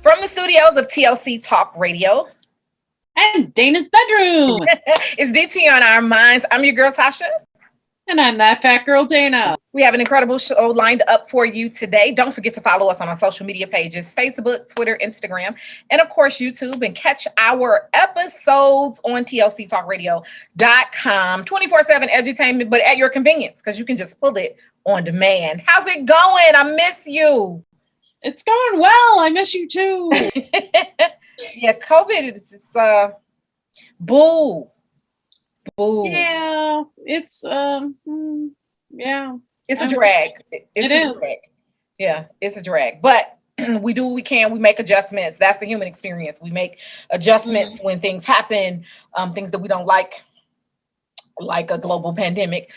From the studios of TLC Talk Radio and Dana's bedroom. It's DT on our minds. I'm your girl, Tasha. And I'm that fat girl, Dana. We have an incredible show lined up for you today. Don't forget to follow us on our social media pages, Facebook, Twitter, Instagram, and of course, YouTube. And catch our episodes on tlctalkradio.com. 24/7 edutainment, but at your convenience, because you can just pull it on demand. How's it going? I miss you. It's going well. I miss you too. Yeah, COVID is just boo. Yeah, it's it's a drag. It is. Drag. Yeah, it's a drag. But we do what we can. We make adjustments. That's the human experience. We make adjustments when things happen, things that we don't like a global pandemic.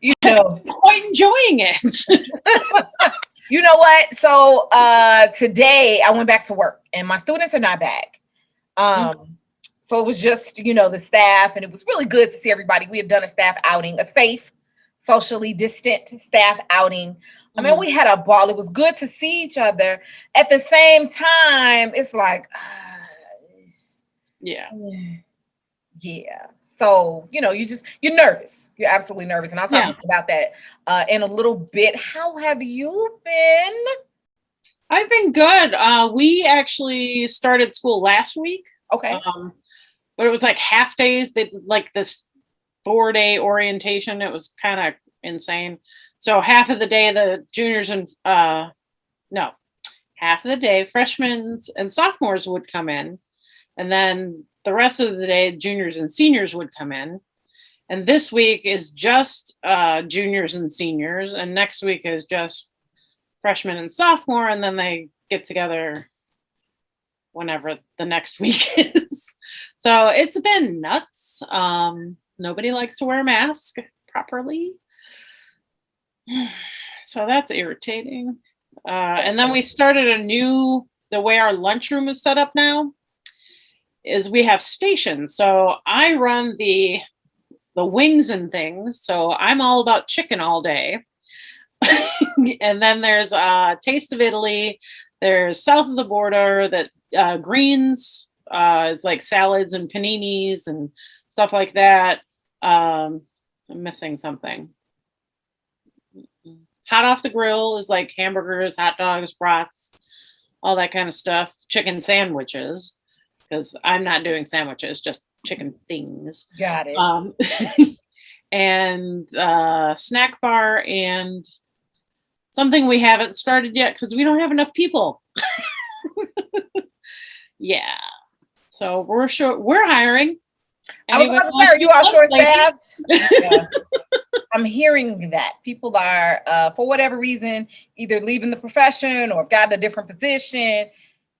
You know, quite enjoying it. You know what? So today I went back to work and my students are not back. So it was just, the staff, and it was really good to see everybody. We had done a staff outing, a safe, socially distant staff outing. I mean, we had a ball. It was good to see each other. At the same time, it's like, yeah. So, you're nervous. You're absolutely nervous. And I'll talk about that in a little bit. How have you been? I've been good. We actually started school last week. Okay. But it was like half days. They did like this 4-day orientation. It was kind of insane. So half of the day, the juniors and half of the day, freshmen and sophomores would come in. And then the rest of the day, juniors and seniors would come in. And this week is just juniors and seniors. And next week is just freshmen and sophomore. And then they get together whenever the next week is. So it's been nuts. Nobody likes to wear a mask properly. So that's irritating. And then we started the way our lunchroom is set up now is we have stations. So I run the wings and things. So I'm all about chicken all day. And then there's Taste of Italy. There's South of the Border that greens is like salads and paninis and stuff like that. I'm missing something. Hot off the grill is like hamburgers, hot dogs, brats, all that kind of stuff. Chicken sandwiches, because I'm not doing sandwiches, just chicken things. Got it. And snack bar and something we haven't started yet because we don't have enough people. Yeah. So we're hiring. I was about to say, are you all short-staffed? Yeah. I'm hearing that people are, for whatever reason, either leaving the profession or have gotten a different position.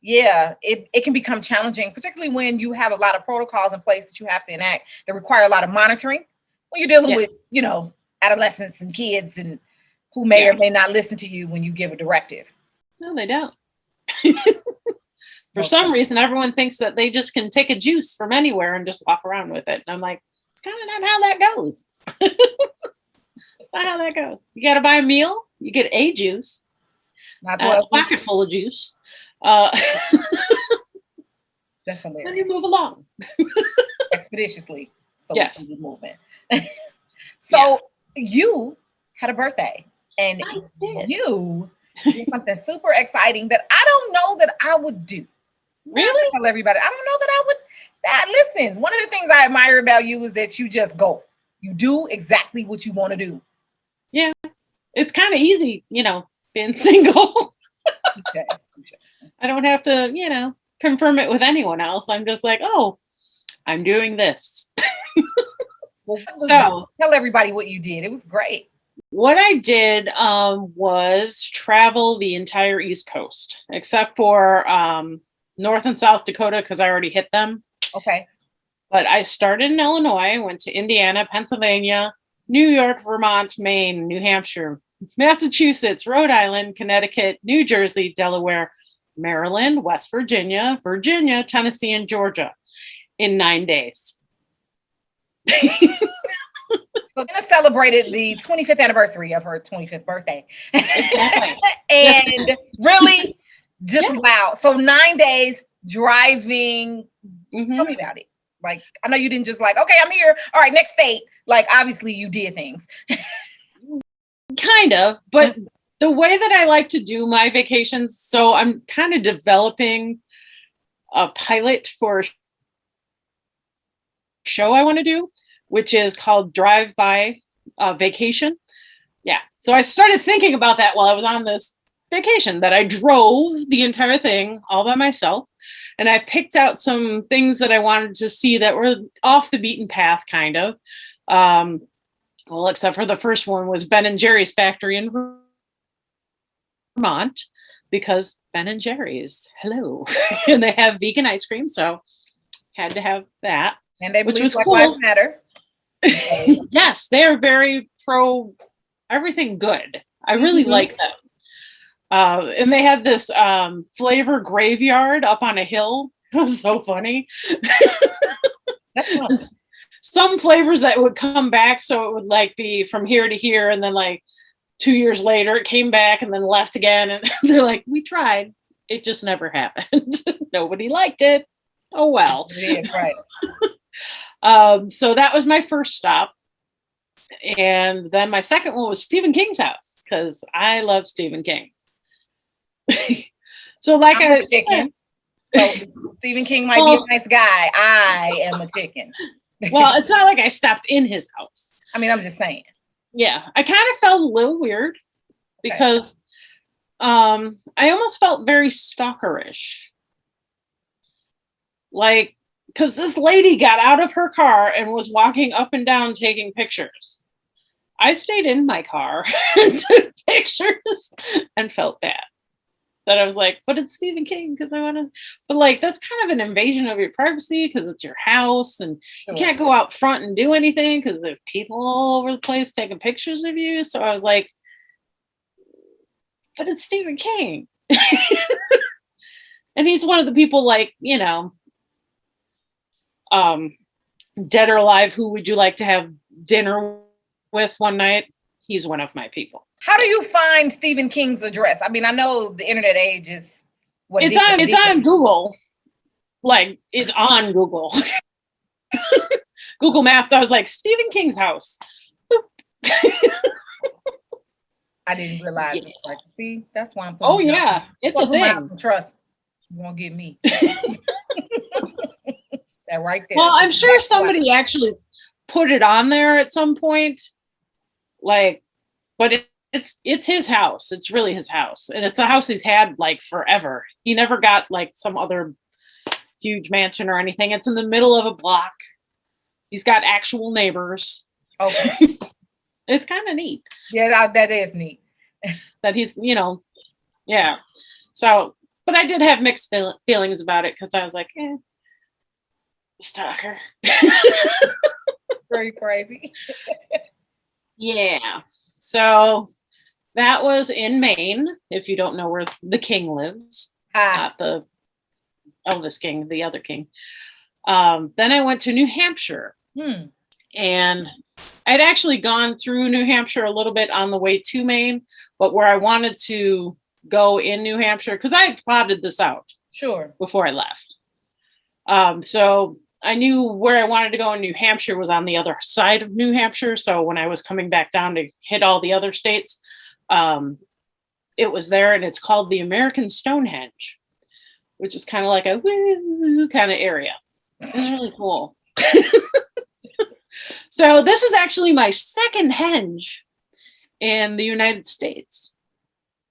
Yeah, it can become challenging, particularly when you have a lot of protocols in place that you have to enact that require a lot of monitoring. When you're dealing with, adolescents and kids and who may or may not listen to you when you give a directive. No, they don't. For some reason, everyone thinks that they just can take a juice from anywhere and just walk around with it. And I'm like, it's kind of not how that goes. Not how that goes. You got to buy a meal. You get a juice. Not a pocket full of juice. That's hilarious. Then you move along. Expeditiously. So yes. Movement. So you had a birthday. And you did something super exciting that I don't know that I would do. Really? Tell everybody. I don't know that I would. Listen, one of the things I admire about you is that you just go. You do exactly what you want to do. Yeah. It's kind of easy, being single. Okay. I don't have to, confirm it with anyone else. I'm just like, oh, I'm doing this. Well, so tell everybody what you did. It was great. What I did was travel the entire East Coast, except for North and South Dakota, because I already hit them. Okay. But I started in Illinois, went to Indiana, Pennsylvania, New York, Vermont, Maine, New Hampshire, Massachusetts, Rhode Island, Connecticut, New Jersey, Delaware, Maryland, West Virginia, Tennessee, and Georgia in 9 days. So Anna celebrated the 25th anniversary of her 25th birthday. Exactly. And really Just Yeah. wow. So 9 days driving. Mhm. Tell me about it. Like, I know you didn't just like, okay, I'm here. All right, next state. Like, obviously you did things. Kind of, but the way that I like to do my vacations, so I'm kind of developing a pilot for a show I want to do, which is called Drive By Vacation. Yeah. So I started thinking about that while I was on this vacation, that I drove the entire thing all by myself. And I picked out some things that I wanted to see that were off the beaten path, kind of. Well, except for the first one was Ben and Jerry's factory in Vermont, because Ben and Jerry's, hello. And they have vegan ice cream, so had to have that. And they Which believe was Black cool. Lives Matter. Yes, they're very pro everything good. I really like them. And they had this flavor graveyard up on a hill. It was so funny. That's fun. Some flavors that would come back, so it would like be from here to here, and then like 2 years later it came back and then left again, and they're like, we tried, it just never happened. Nobody liked it. Oh well. Yeah, right. So that was my first stop, and then my second one was Stephen King's house, because I love Stephen King. So like I'm a said, chicken. So Stephen King might be a nice guy. I am a chicken. well, it's not like I stopped in his house. I mean, I'm just saying. Yeah, I kind of felt a little weird because I almost felt very stalkerish. Like, because this lady got out of her car and was walking up and down taking pictures. I stayed in my car and took pictures and felt bad. That I was like, but it's Stephen King, because I want to, but like, that's kind of an invasion of your privacy, because it's your house and you can't go out front and do anything because there's people all over the place taking pictures of you. So I was like, but it's Stephen King. And he's one of the people, like, you know, dead or alive, who would you like to have dinner with one night? He's one of my people. How do you find Stephen King's address? I mean, I know the internet age is what it's on Google. Like, it's on Google. Google Maps. I was like, Stephen King's house. I didn't realize it. Like, see, that's why I'm putting. Oh yeah, it's a thing. Trust. You won't get me. That right there. Well, I'm sure somebody actually put it on there at some point. Like, but it's his house. It's really his house. And it's a house he's had like forever. He never got like some other huge mansion or anything. It's in the middle of a block. He's got actual neighbors. Okay. It's kind of neat. Yeah, that is neat. That he's, you know, yeah. So, but I did have mixed feelings about it, because I was like, stalker. Very crazy. Yeah. So that was in Maine, if you don't know where the king lives. Not the Elvis King, the other king. Then I went to New Hampshire. And I'd actually gone through New Hampshire a little bit on the way to Maine, but where I wanted to go in New Hampshire, because I had plotted this out before I left. So I knew where I wanted to go in New Hampshire was on the other side of New Hampshire. So when I was coming back down to hit all the other states, it was there, and it's called the American Stonehenge, which is kind of like a woo kind of area. It's really cool. So this is actually my second henge in the United States.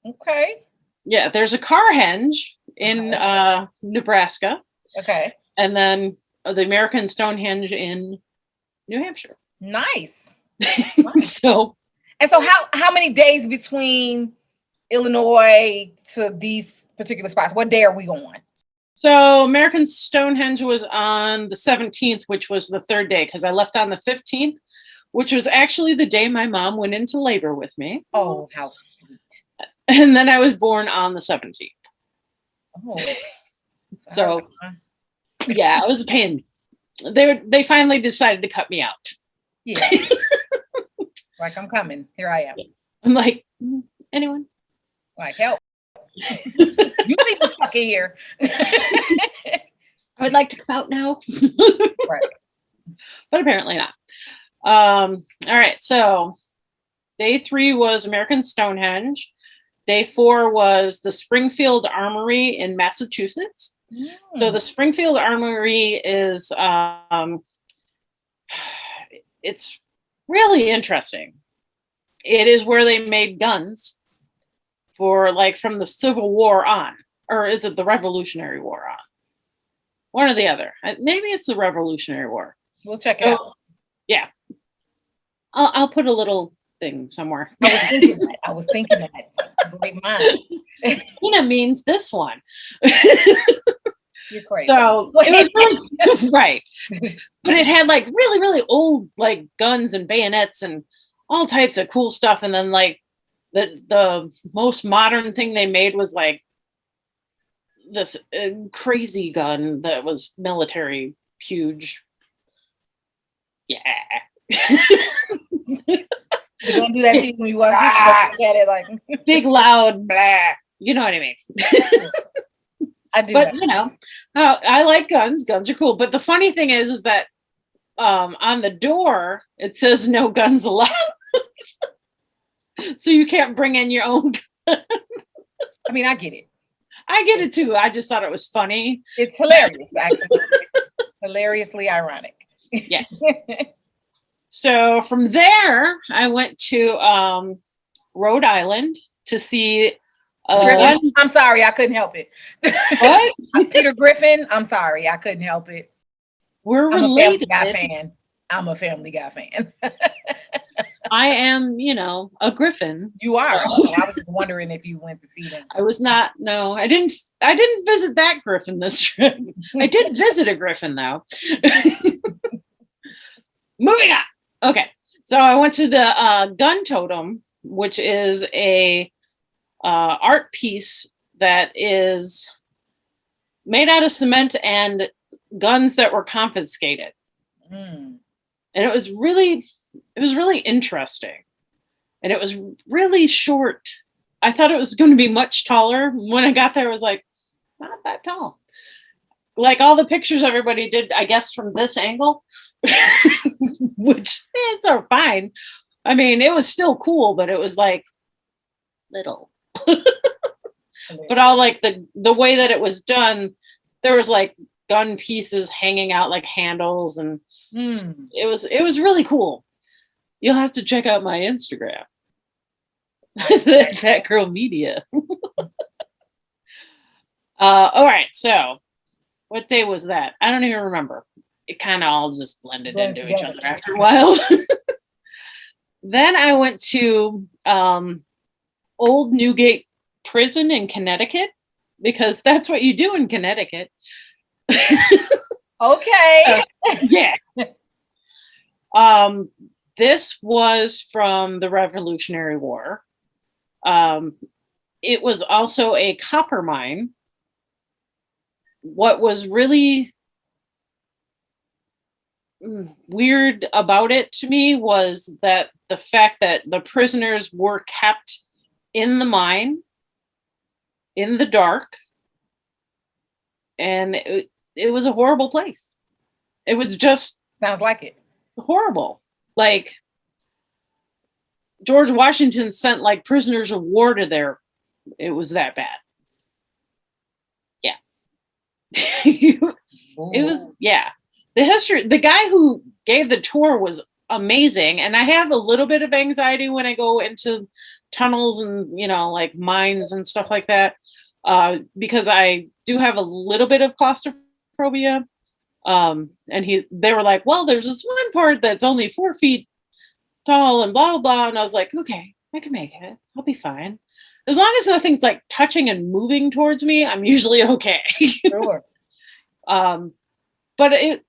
Okay. Yeah, there's a Carhenge in Nebraska. Okay. And then the American Stonehenge in New Hampshire. Nice. So how many days between Illinois to these particular spots? What day are we on? So American Stonehenge was on the 17th, which was the third day, because I left on the 15th, which was actually the day my mom went into labor with me. Oh, how sweet. And then I was born on the 17th. Oh. So yeah, it was a pain. They finally decided to cut me out. Yeah. Like, I'm coming. Here I am. I'm like, anyone? Like, help. You leave us stuck in here. I would like to come out now. Right. But apparently not. All right, so day 3 was American Stonehenge. Day 4 was the Springfield Armory in Massachusetts. So the Springfield Armory is, it's really interesting. It is where they made guns for like from the Civil War on, or is it the Revolutionary War on? One or the other. Maybe it's the Revolutionary War. We'll check it out. Yeah. I'll put a little thing somewhere. I was thinking that. Great mind. Tina means this one. You're crazy. So it was really, right. But it had like really, really old like guns and bayonets and all types of cool stuff. And then like the most modern thing they made was like this crazy gun that was military, huge. Yeah. You're gonna do that to you when you walk in. Look at it like big, loud, blah. You know what I mean? I do. But you know, I like guns. Guns are cool. But the funny thing is that on the door it says no guns allowed, so you can't bring in your own gun. I mean, I get it. I get it too. I just thought it was funny. It's hilarious, actually. Hilariously ironic. Yes. So from there, I went to Rhode Island to see. I'm sorry, I couldn't help it. What? Peter Griffin. I'm sorry, I couldn't help it. We're related. I'm a Family Guy fan. I am, you know, a Griffin. You are. I was just wondering if you went to see them. I was not. No, I didn't visit that Griffin this trip. I did visit a Griffin though. Moving on. Okay, so I went to the gun totem, which is a art piece that is made out of cement and guns that were confiscated. And it was really interesting. And it was really short. I thought it was going to be much taller. When I got there, I was like, not that tall. Like all the pictures everybody did, I guess, from this angle, which it's all fine. I mean, it was still cool, but it was like little. But all like the way that it was done, there was like gun pieces hanging out like handles, and it was really cool. You'll have to check out my Instagram. That Fat Girl Media. All right, so what day was that? I don't even remember. It kind of all just blended into each other after a while. Then I went to Old Newgate Prison in Connecticut, because that's what you do in Connecticut. Okay. Yeah. This was from the Revolutionary War. It was also a copper mine. What was really weird about it to me was that the fact that the prisoners were kept in the mine in the dark, and it was a horrible place. It was just sounds like it. Horrible. Like George Washington sent like prisoners of war to there. It was that bad. Yeah. It was, yeah. The history, the guy who gave the tour was amazing. And I have a little bit of anxiety when I go into tunnels and, you know, like mines and stuff like that. Because I do have a little bit of claustrophobia. And they were like, well, there's this one part that's only 4 feet tall and blah, blah, blah. And I was like, okay, I can make it. I'll be fine. As long as nothing's like touching and moving towards me, I'm usually okay. Sure. But it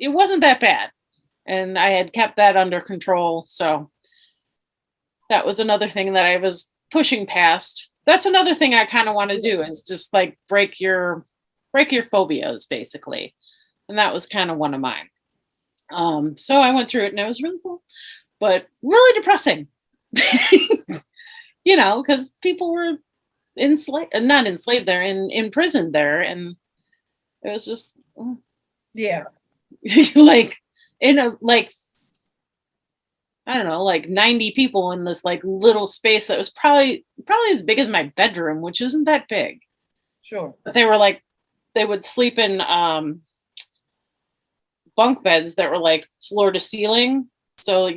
wasn't that bad. And I had kept that under control. So that was another thing that I was pushing past. That's another thing I kind of want to do, is just like break your phobias, basically. And that was kind of one of mine. So I went through it and it was really cool, but really depressing. You know, because people were not enslaved there, imprisoned there, and it was just Yeah. like in a like I don't know, like 90 people in this like little space that was probably as big as my bedroom, which isn't that big. Sure. But they were like they would sleep in bunk beds that were like floor to ceiling. So,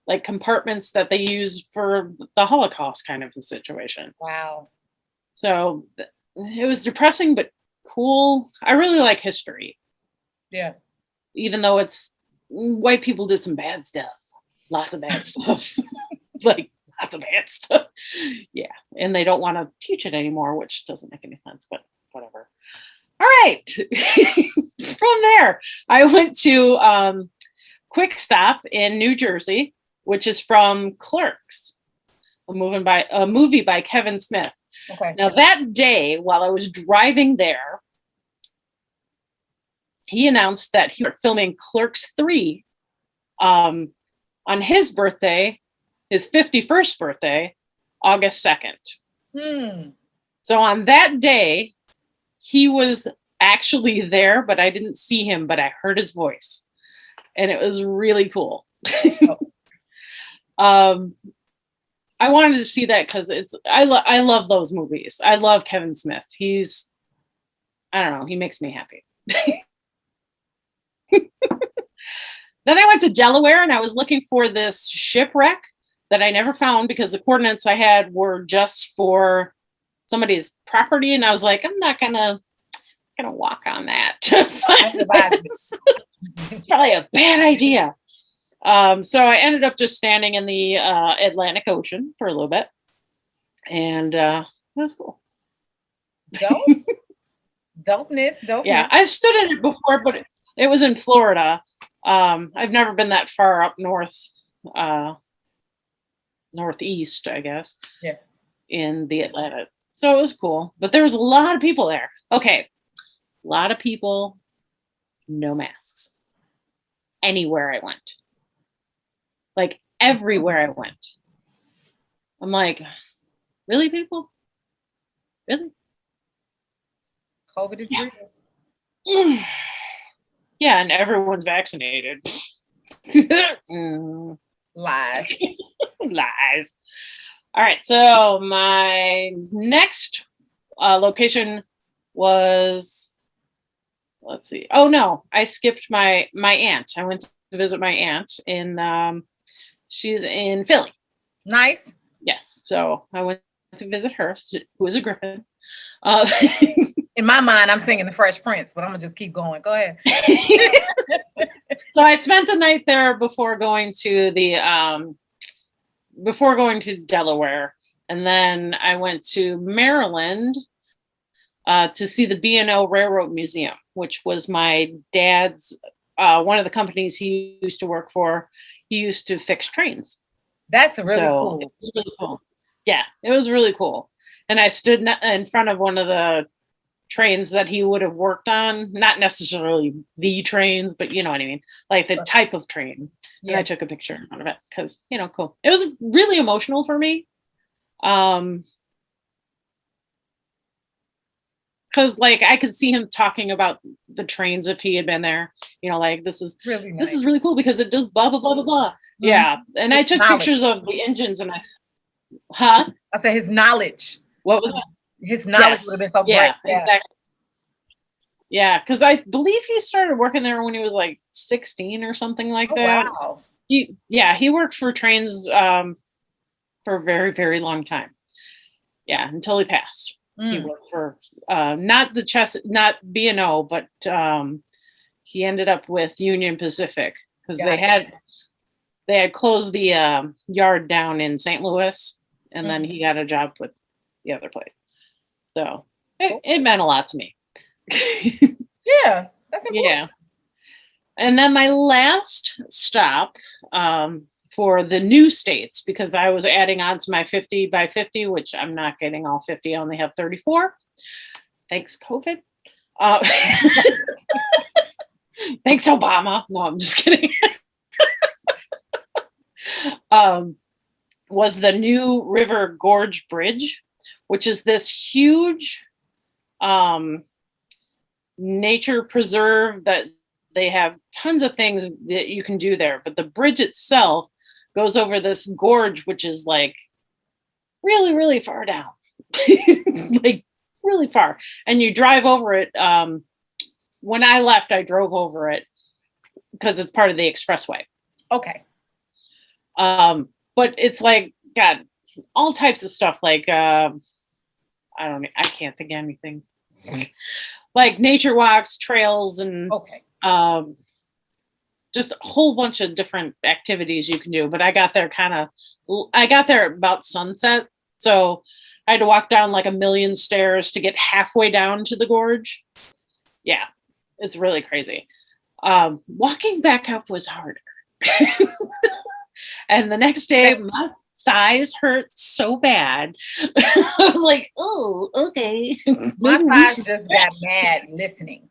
like compartments that they used for the Holocaust kind of a situation. Wow. So it was depressing, but cool. I really like history. Yeah. Even though it's white people did some bad stuff, lots of bad stuff, like lots of bad stuff. Yeah. And they don't want to teach it anymore, which doesn't make any sense, but whatever. All right. From there, I went to Quick Stop in New Jersey, which is from Clerks, a movie by Kevin Smith. Okay. Now that day, while I was driving there, he announced that he was filming Clerks 3 on his birthday, his 51st birthday, August 2nd. So on that day, he was actually there, but I didn't see him, but I heard his voice. And it was really cool. I wanted to see that because I love those movies. I love Kevin Smith. I don't know, he makes me happy. Then I went to Delaware and I was looking for this shipwreck that I never found because the coordinates I had were just for somebody's property, and I was like, I'm not gonna walk on that to find this. Probably a bad idea. So I ended up just standing in the Atlantic Ocean for a little bit, and that was cool. Dope. Dopeness. Yeah, I've stood in it before, but it was in Florida. I've never been that far up north, northeast, I guess. Yeah. In the Atlantic. So it was cool, but there was a lot of people there. Okay. A lot of people, no masks. Anywhere I went. Like everywhere I went. I'm like, really, people? Really? COVID is real. Yeah, and everyone's vaccinated. Lies. Lies. All right, so my next location was, let's see. Oh no, I skipped my aunt. I went to visit my aunt she's in Philly. Nice. Yes, so I went to visit her, who is a Griffin. In my mind, I'm singing the Fresh Prince, but I'm gonna just keep going. Go ahead. So I spent the night there before going to Delaware, and then I went to Maryland to see the B&O Railroad Museum, which was my dad's one of the companies he used to work for. He used to fix trains. That's really cool. It was really cool. Yeah, it was really cool. And I stood in front of one of the trains that he would have worked on, not necessarily the trains, but you know what I mean, like the type of train. Yeah. And I took a picture in front of it because, cool. It was really emotional for me. Because like I could see him talking about the trains if he had been there, like this is really nice. This is really cool because it does blah blah blah blah blah. Mm-hmm. Yeah, and I took pictures of the engines, and I said his knowledge. What was that? His knowledge would have been so great. Yeah, exactly. Yeah, because I believe he started working there when he was like 16 or something like that. Wow. He worked for trains for a very, very long time. Yeah, until he passed. He worked for not B&O, but he ended up with Union Pacific because they had closed the yard down in St. Louis, and then he got a job with the other place. So it meant a lot to me. Yeah, that's important. Yeah. And then my last stop for the new states, because I was adding on to my 50 by 50, which I'm not getting all 50. I only have 34. Thanks, COVID. Thanks, Obama. No, I'm just kidding. Was the New River Gorge Bridge, which is this huge nature preserve that they have tons of things that you can do there. But the bridge itself goes over this gorge, which is like really, really far down, like really far. And you drive over it. When I left, I drove over it because it's part of the expressway. Okay. But it's like, God, all types of stuff. Like, I can't think of anything. Like nature walks, trails, and Okay. Just a whole bunch of different activities you can do. But I got there about sunset. So I had to walk down like a million stairs to get halfway down to the gorge. Yeah, it's really crazy. Walking back up was harder. And the next day, my thighs hurt so bad. I was like, oh, okay. My thighs just got mad listening.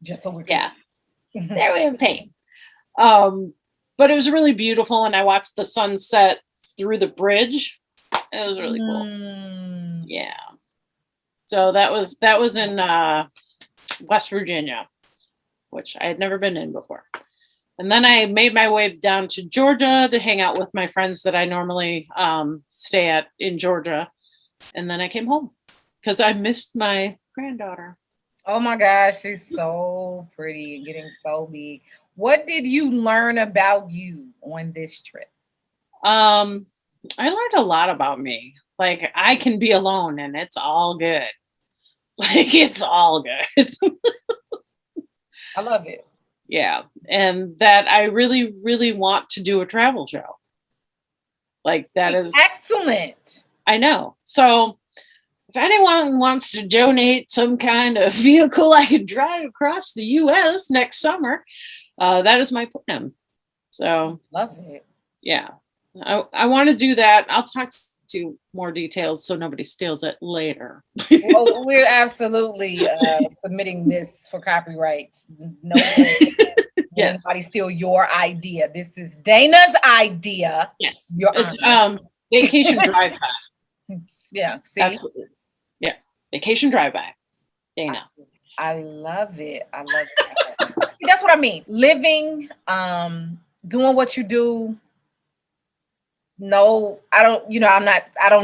Just so we're yeah, they're in pain. But it was really beautiful, and I watched the sunset through the bridge. It was really cool. Yeah. So that was in West Virginia, which I had never been in before. And then I made my way down to Georgia to hang out with my friends that I normally stay at in Georgia. And then I came home because I missed my granddaughter. Oh my gosh, she's so pretty and getting so big. What did you learn about you on this trip? I learned a lot about me. Like, I can be alone and it's all good. Like, it's all good. I love it. Yeah. And that I really, really want to do a travel show. Like, that is excellent. I know. So if anyone wants to donate some kind of vehicle I could drive across the US next summer, that is my plan. So love it. Yeah. I want to do that. I'll talk to more details so nobody steals it later. Well, we're absolutely submitting this for copyright. No way. Yes. Anybody steal your idea. This is Dana's idea. Yes. It's vacation drive-by. Yeah. See? Absolutely. Yeah. Vacation drive-by. Dana. I love it. I love it. That's what I mean. Living, doing what you do. No, I don't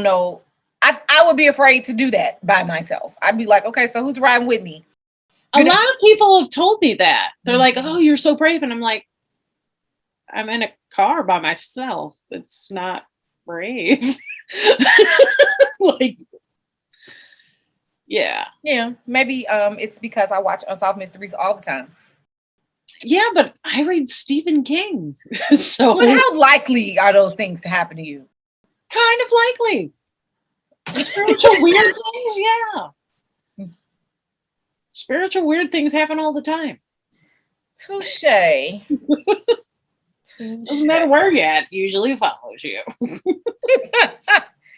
know. I would be afraid to do that by myself. I'd be like, okay, so who's riding with me? A lot of people have told me that. They're like, oh, you're so brave. And I'm like, I'm in a car by myself. It's not brave. Like, yeah. Yeah. Maybe it's because I watch Unsolved Mysteries all the time. Yeah, but I read Stephen King. So but how likely are those things to happen to you? Kind of likely. Spiritual weird things, yeah. Spiritual weird things happen all the time. Touche. Doesn't matter where you're at, usually follows you.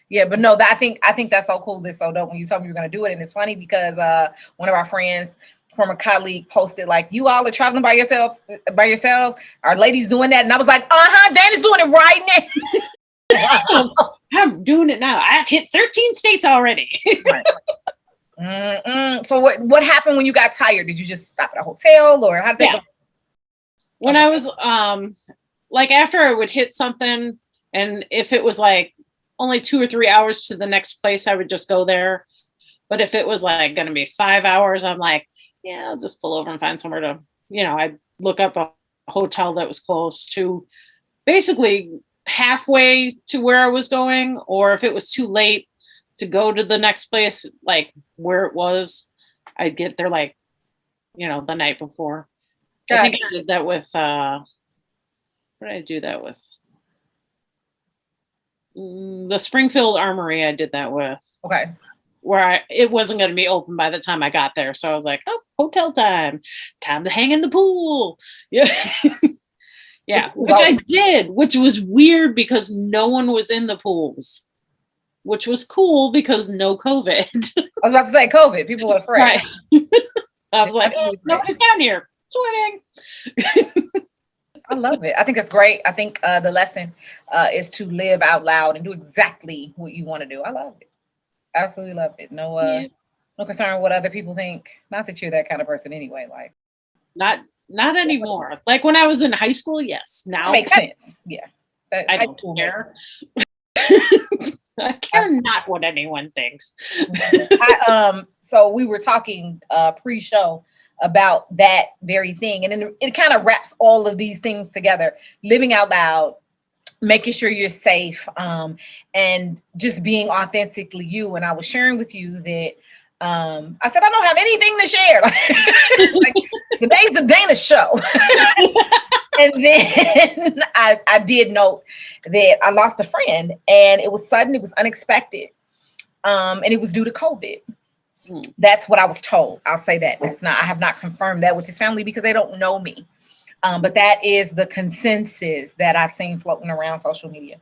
Yeah, but no, I think that's so cool. This so dope when you told me you were gonna do it. And it's funny because one of our friends from a colleague posted like, you all are traveling by yourself. Are ladies doing that? And I was like, Dana's doing it right now. I'm doing it now. I've hit 13 states already. So what happened when you got tired? Did you just stop at a hotel or how did that go? When I was like after I would hit something, and if it was like only 2 or 3 hours to the next place, I would just go there. But if it was like going to be 5 hours, I'm like, yeah, I'll just pull over and find somewhere to, I'd look up a hotel that was close to basically halfway to where I was going. Or if it was too late to go to the next place, like where it was, I'd get there like, the night before. I think I did that with, what did I do that with? The Springfield Armory I did that with. Okay. Where it wasn't going to be open by the time I got there. So I was like, oh, hotel time to hang in the pool. Yeah. Yeah. Which I did, which was weird because no one was in the pools, which was cool because no COVID. I was about to say COVID. People were afraid. Right. I was like, nobody's down here sweating. I love it. I think it's great. I think the lesson is to live out loud and do exactly what you want to do. I love it. Absolutely love it. No, Yeah. no concern what other people think. Not that you're that kind of person anyway. Like, Not anymore. Like when I was in high school, yes. that Now makes sense. Yeah. I High don't school care. I care not what anyone thinks. So we were talking pre-show about that very thing, and then it kind of wraps all of these things together: living out loud, making sure you're safe, and just being authentically you. And I was sharing with you that I said I don't have anything to share. Like, today's the Dana show. And then I did note that I lost a friend, and it was sudden, it was unexpected, and it was due to COVID. That's what I was told. I'll say that. I have not confirmed that with his family because they don't know me. But that is the consensus that I've seen floating around social media.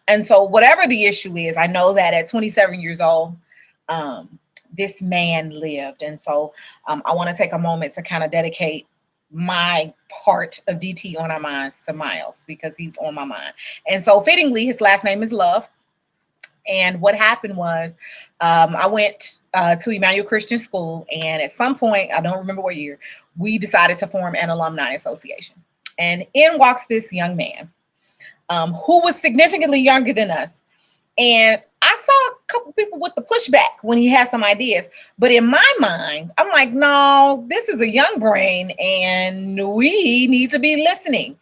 And so whatever the issue is, I know that at 27 years old, this man lived. And so I want to take a moment to kind of dedicate my part of DT on our minds to Miles, because he's on my mind. And so fittingly, his last name is Love. And what happened was I went to Emmanuel Christian School, and at some point, I don't remember what year, we decided to form an alumni association. And in walks this young man who was significantly younger than us. And I saw a couple people with the pushback when he had some ideas. But in my mind, I'm like, no, this is a young brain and we need to be listening.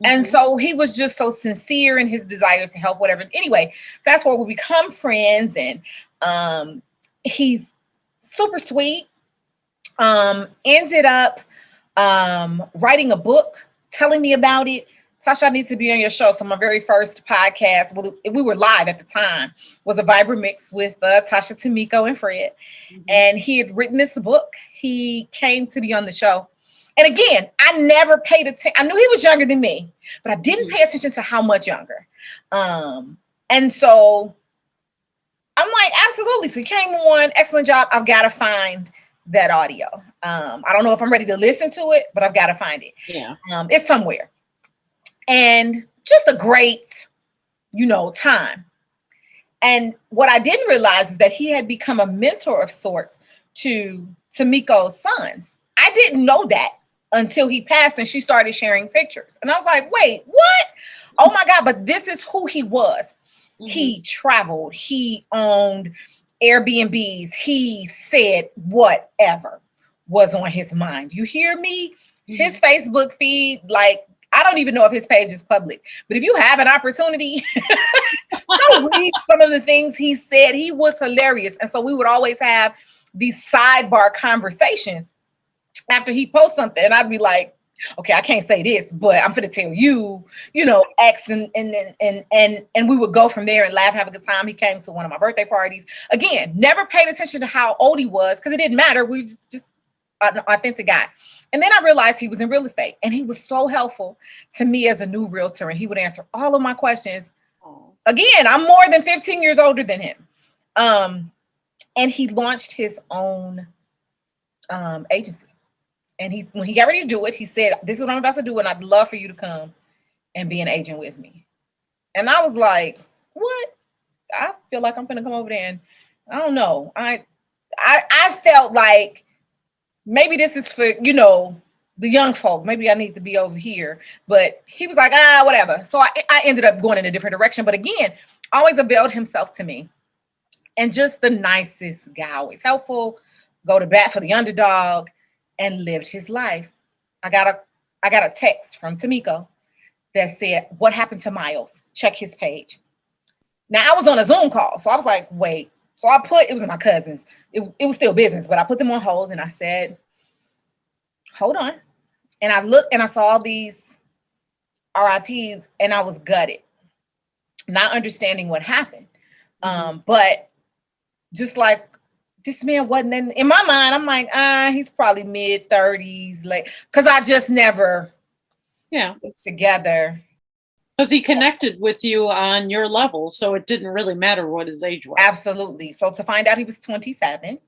And so he was just so sincere in his desires to help, whatever. Anyway, fast forward, we become friends, and he's super sweet. Ended up writing a book, telling me about it. Tasha, I need to be on your show. So my very first podcast, well, we were live at the time, was a Viber mix with Tasha, Tamiko, and Fred. And he had written this book. He came to be on the show. And again, I never paid attention. I knew he was younger than me, but I didn't pay attention to how much younger. And so I'm like, absolutely. So he came on, excellent job. I've got to find that audio. I don't know if I'm ready to listen to it, but I've got to find it. Yeah. It's somewhere. And just a great, time. And what I didn't realize is that he had become a mentor of sorts to Tamiko's sons. I didn't know that until he passed and she started sharing pictures. And I was like, wait, what? Oh my God, but this is who he was. He traveled, he owned Airbnbs, he said whatever was on his mind. You hear me? His Facebook feed, like, I don't even know if his page is public, but if you have an opportunity, go read some of the things he said. He was hilarious. And so we would always have these sidebar conversations after he posts something, and I'd be like, okay, I can't say this, but I'm going to tell you, X, and we would go from there and laugh, have a good time. He came to one of my birthday parties. Again, never paid attention to how old he was because it didn't matter. We were just an authentic guy. And then I realized he was in real estate, and he was so helpful to me as a new realtor, and he would answer all of my questions. Again, I'm more than 15 years older than him. And he launched his own agency. And when he got ready to do it, he said, this is what I'm about to do, and I'd love for you to come and be an agent with me. And I was like, what? I feel like I'm going to come over there, and I don't know. I felt like maybe this is for, the young folk. Maybe I need to be over here. But he was like, whatever. So I ended up going in a different direction. But again, always availed himself to me. And just the nicest guy, always helpful, go to bat for the underdog, and lived his life. I got a text from Tamiko that said, what happened to Miles? Check his page. Now I was on a Zoom call. So I was like, wait. So it was my cousins. It was still business, but I put them on hold and I said, hold on. And I looked and I saw all these RIPs and I was gutted, not understanding what happened. But just like, this man wasn't in my mind. I'm like, he's probably mid-30s, like, because I just never put together. Because he connected with you on your level, so it didn't really matter what his age was. Absolutely. So to find out he was 27,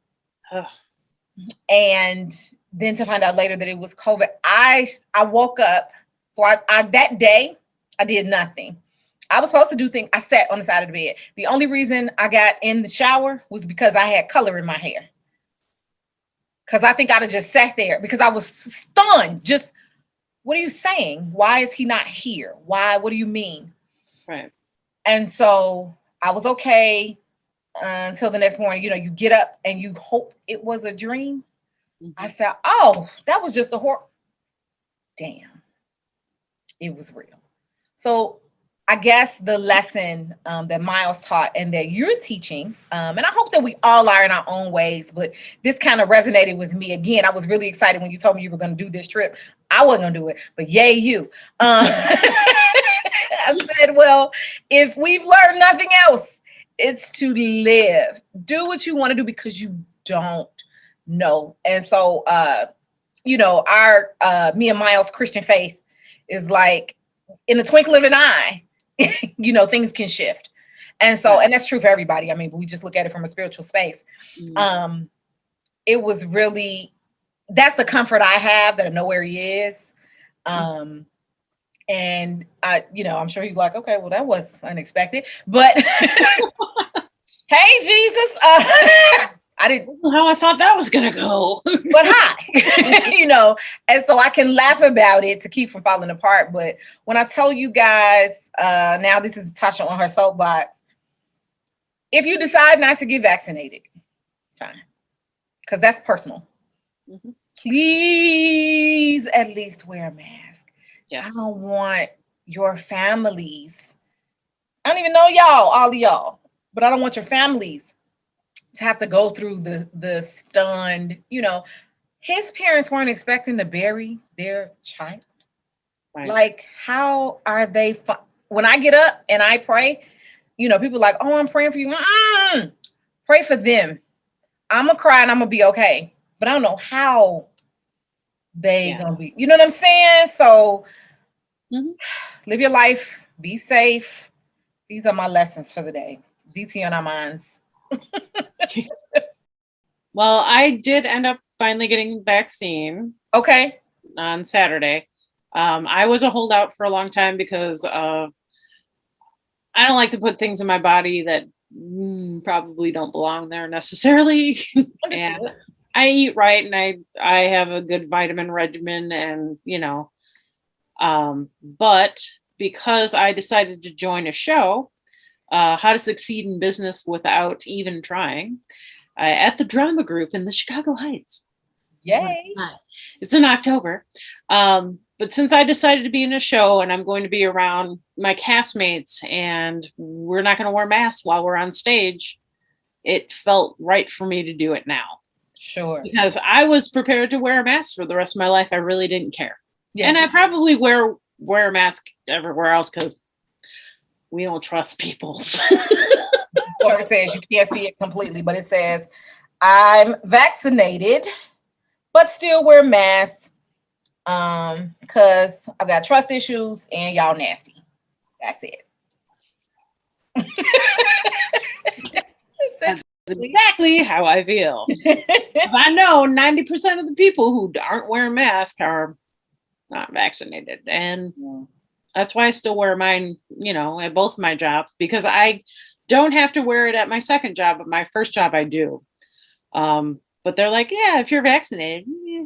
and then to find out later that it was COVID, I woke up So I that day, I did nothing. I was supposed to do things. I sat on the side of the bed. The only reason I got in the shower was because I had color in my hair. Because I think I'd have just sat there because I was stunned. Just, what are you saying? Why is he not here? Why? What do you mean? Right. And so I was okay until the next morning. You get up and you hope it was a dream. Mm-hmm. I said, oh, that was just a horror. Damn. It was real. So I guess the lesson that Miles taught and that you're teaching, and I hope that we all are in our own ways, but this kind of resonated with me. Again, I was really excited when you told me you were going to do this trip. I wasn't going to do it, but yay, you. I said, well, if we've learned nothing else, it's to live. Do what you want to do because you don't know. And so, our me and Miles' Christian faith is like, in the twinkle of an eye, things can shift. And so, and that's true for everybody. I mean, we just look at it from a spiritual space. Mm-hmm. It was really, that's the comfort I have, that I know where he is. And I'm sure he's like, okay, well, that was unexpected, but hey, Jesus, I didn't know how I thought that was going to go, but hi, and so I can laugh about it to keep from falling apart. But when I tell you guys, now this is Tasha on her soapbox. If you decide not to get vaccinated, fine. Because that's personal. Mm-hmm. Please at least wear a mask. Yes. I don't want your families. I don't even know all of y'all, but I don't want your families to have to go through the stunned, his parents weren't expecting to bury their child. Right. Like, how are they? When I get up and I pray, people are like, oh, I'm praying for you. Pray for them. I'm going to cry and I'm going to be okay. But I don't know how they going to be. You know what I'm saying? So live your life. Be safe. These are my lessons for the day. DT on our minds. Well, I did end up finally getting the vaccine. Okay. On Saturday. I was a holdout for a long time because of, I don't like to put things in my body that probably don't belong there necessarily. And I eat right, and I have a good vitamin regimen, and but because I decided to join a show, How to Succeed in Business Without Even Trying, at the drama group in the Chicago Heights. Yay! It's in October. But since I decided to be in a show and I'm going to be around my castmates and we're not going to wear masks while we're on stage, it felt right for me to do it now. Sure. Because I was prepared to wear a mask for the rest of my life. I really didn't care. Yeah. And I probably wear a mask everywhere else because we don't trust people. Or it says, you can't see it completely, but it says, I'm vaccinated, but still wear masks because I've got trust issues and y'all nasty. That's it. That's exactly how I feel. I know 90% of the people who aren't wearing masks are not vaccinated. And that's why I still wear mine, at both my jobs, because I don't have to wear it at my second job, but my first job I do. But they're like, yeah, if you're vaccinated. Yeah.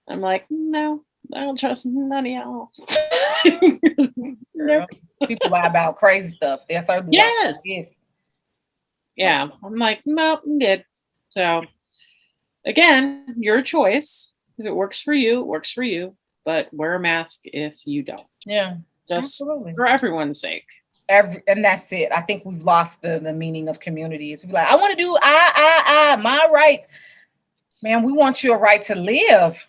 I'm like, no, I don't trust none of y'all. Nope. People lie about crazy stuff. They're certainly yes. Yeah. I'm like, no, I'm good. So again, your choice. If it works for you, it works for you. But wear a mask if you don't. Yeah. Just absolutely. For everyone's sake. And that's it. I think we've lost the meaning of communities. We're like, I want to do my rights. Man, we want your right to live.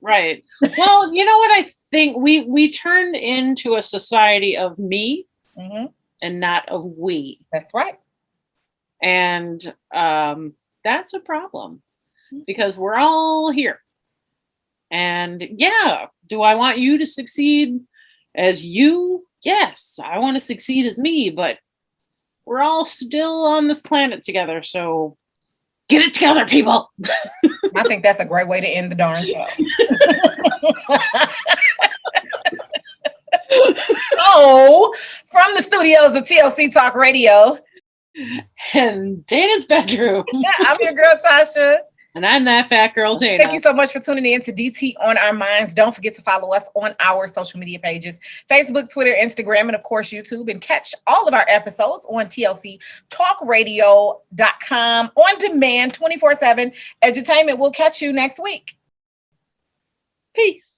Right. Well, you know what I think? We turned into a society of me and not of we. That's right. And that's a problem because we're all here. And yeah, do I want you to succeed as you? Yes, I want to succeed as me, but we're all still on this planet together. So get it together, people. I think that's a great way to end the darn show. So, from the studios of TLC Talk Radio and Dana's bedroom. I'm your girl, Tasha. And I'm that fat girl, Dana. Thank you so much for tuning in to DT on Our Minds. Don't forget to follow us on our social media pages, Facebook, Twitter, Instagram, and of course, YouTube. And catch all of our episodes on TLCTalkRadio.com on demand 24/7 entertainment. We'll catch you next week. Peace.